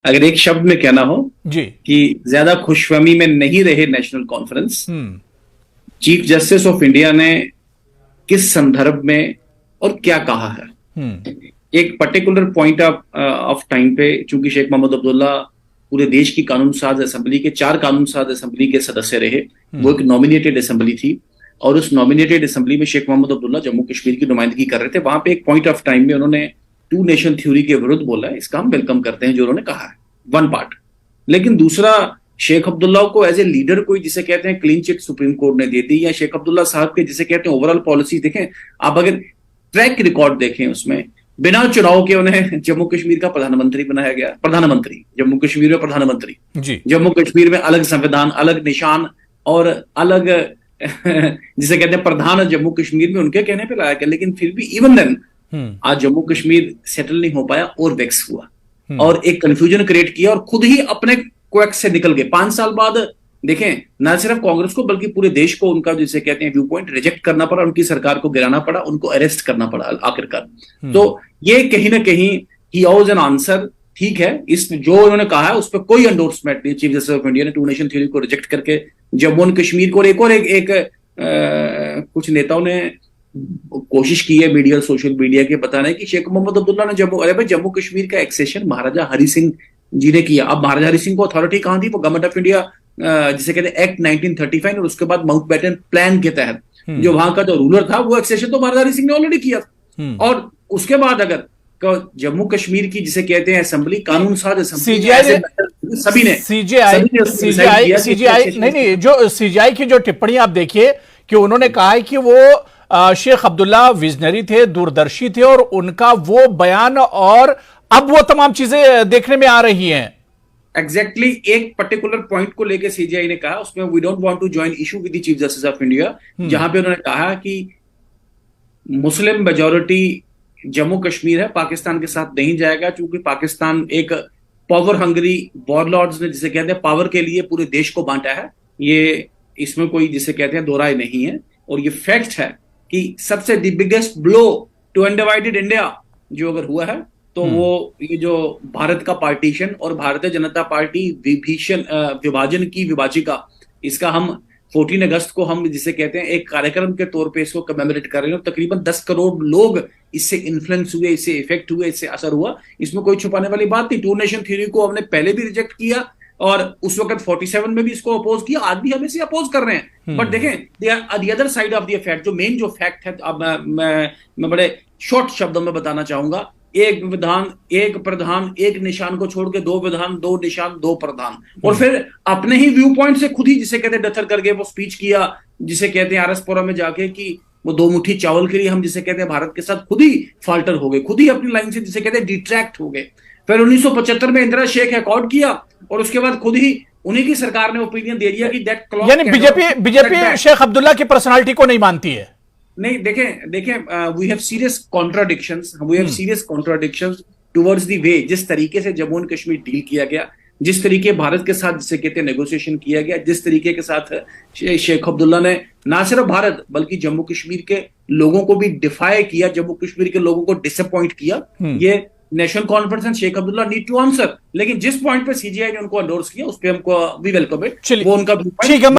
अगर एक शब्द में कहना हो जी। कि ज्यादा खुशफहमी में नहीं रहे national conference, hmm. Chief justice of India ने किस संदर्भ में और क्या कहा है। हम्म। एक पर्टिकुलर पॉइंट ऑफ टाइम पे, चूंकि शेख मोहम्मद अब्दुल्ला पूरे देश की कानून साज असेंबली के 4 कानून साज असेंबली के सदस्य रहे। वो एक नॉमिनेटेड असेंबली थी और उस नॉमिनेटेड असेंबली में शेख मोहम्मद अब्दुल्ला जम्मू कश्मीर की नुमाइंदगी कर रहे थे। वहां पे एक पॉइंट ऑफ टाइम में उन्होंने टू नेशन थ्योरी के विरुद्ध बोला है। इसका हम वेलकम करते हैं जो उन्होंने कहा है, वन पार्ट। लेकिन दूसरा, शेख अब्दुल्ला को एज ए लीडर कोई जिसे कहते हैं क्लीन चिट सुप्रीम कोर्ट ने दे दी, या शेख अब्दुल्ला साहब के जिसे कहते हैं ओवरऑल पॉलिसी देखें, आप अगर ट्रैक रिकॉर्ड देखें उसमें बिना चुनाव के उन्हें जम्मू कश्मीर का प्रधानमंत्री बनाया गया। प्रधानमंत्री जम्मू कश्मीर में प्रधानमंत्री जी। जम्मू कश्मीर में अलग संविधान, अलग निशान और अलग जिसे कहते हैं प्रधान जम्मू कश्मीर में उनके कहने पे लाया गया। लेकिन फिर भी इवन देन आज जम्मू कश्मीर सेटल नहीं हो पाया और वेक्स हुआ और एक कंफ्यूजन क्रिएट किया और खुद ही अपने क्वेक्स से निकल गए। 5 साल बाद देखें, न सिर्फ कांग्रेस को बल्कि पूरे देश को उनका जिसे कहते हैं व्यू पॉइंट रिजेक्ट करना पड़ा, उनकी सरकार को गिराना पड़ा, उनको अरेस्ट करना पड़ा आखिरकार। तो ये कहीं ना कहीं ही ऑज एन आंसर। ठीक है, इस जो उन्होंने कहा है उस पर कोई एंडोर्समेंट नहीं। चीफ जस्टिस ऑफ इंडिया ने टू नेशन थ्योरी को रिजेक्ट करके जम्मू एंड कश्मीर को, और एक कुछ नेताओं ने कोशिश की है मीडिया, सोशल मीडिया के बताने की शेख मोहम्मद अब्दुल्ला ने जम्मू कश्मीर का एक्सेशन महाराजा हरि सिंह जी ने किया। अब महाराजा हरि सिंह को अथॉरिटी कहां थी? वो गवर्नमेंट ऑफ इंडिया जिसे कहते हैं एक्ट 1935 और उसके बाद माउंटबेटन प्लान के तहत जो वहां का जो रूलर था वो एक्सेशन तो महाराजा हरि सिंह ने ऑलरेडी किया था। और उसके बाद अगर जम्मू कश्मीर की जिसे कहते हैं असेंबली, कानून साज असेंबली, सभी ने सीजीआई नहीं, जो सीजीआई की जो टिप्पणी आप देखिए कि उन्होंने कहा है कि वो शेख अब्दुल्ला विजनरी थे, दूरदर्शी थे और उनका वो बयान और अब वो तमाम चीजें देखने में आ रही हैं। एग्जैक्टली एक पर्टिकुलर पॉइंट को लेकर सीजीआई ने कहा, उसमें we don't want to join issue with the chief justice of India, जहां पे उन्होंने कहा कि मुस्लिम मेजॉरिटी जम्मू कश्मीर है, पाकिस्तान के साथ नहीं जाएगा, क्योंकि पाकिस्तान एक पावर हंगरी वॉरलॉर्ड्स ने जिसे कहते हैं पावर के लिए पूरे देश को बांटा है। ये इसमें कोई जिसे कहते हैं दो राय नहीं है और ये फैक्ट है कि सबसे the biggest blow to undivided India जो अगर हुआ है तो वो ये जो भारत का पार्टीशन और भारतीय जनता पार्टी विभाजन की विभाजिका, इसका हम 14 अगस्त को हम जिसे कहते हैं एक कार्यक्रम के तौर पे इसको कमेमोरेट कर रहे हैं। तकरीबन 10 करोड़ लोग इससे इन्फ्लुएंस हुए, इससे इफेक्ट हुए, इससे असर हुआ। इसमें कोई छुपाने वाली बात नहीं। टू नेशन थ्योरी को हमने पहले भी रिजेक्ट किया और उस वक्त 47 में भी इसको अपोज किया, आज भी हम इसे अपोज कर रहे हैं। बट देखें the other side of the fact, जो मेन जो फैक्ट है, अब मैं बड़े शॉर्ट शब्दों में बताना चाहूंगा। एक विधान एक प्रधान एक निशान को छोड़ के 2 विधान 2 निशान 2 प्रधान, और फिर अपने ही व्यू पॉइंट से खुद ही जिसे कहते हैं डथर करके वो स्पीच किया जिसे कहते हैं आरएसपुरा में जाके कि वो 2 मुट्ठी चावल के लिए हम जिसे कहते हैं भारत के साथ खुद ही फाल्टर हो गए, खुद ही अपनी लाइन से जिसे कहते हैं डिट्रैक्ट हो गए। फिर 1975 में इंदिरा शेख अकॉर्ड किया और उसके बाद खुद ही उन्हीं की सरकार ने ओपिनियन दे दिया कि दैट क्लॉक, यानी बीजेपी शेख अब्दुल्ला की पर्सनालिटी को नहीं मानती है। नहीं, देखें we have serious contradictions towards the way जिस तरीके से जम्मू एंड कश्मीर डील किया गया, जिस तरीके भारत के साथ जिसे कहते हैं नेगोशिएशन किया गया, जिस तरीके के साथ शेख अब्दुल्ला ने ना सिर्फ भारत बल्कि जम्मू कश्मीर के लोगों को भी डिफाई किया, जम्मू कश्मीर के लोगों को डिसअपॉइंट किया। ये National Conference and Sheikh Abdullah need to answer. लेकिन जिस पॉइंट पे सीजीआई ने उनको एंडोर्स किया उस पर हमको वी वेलकम इट, वो उनका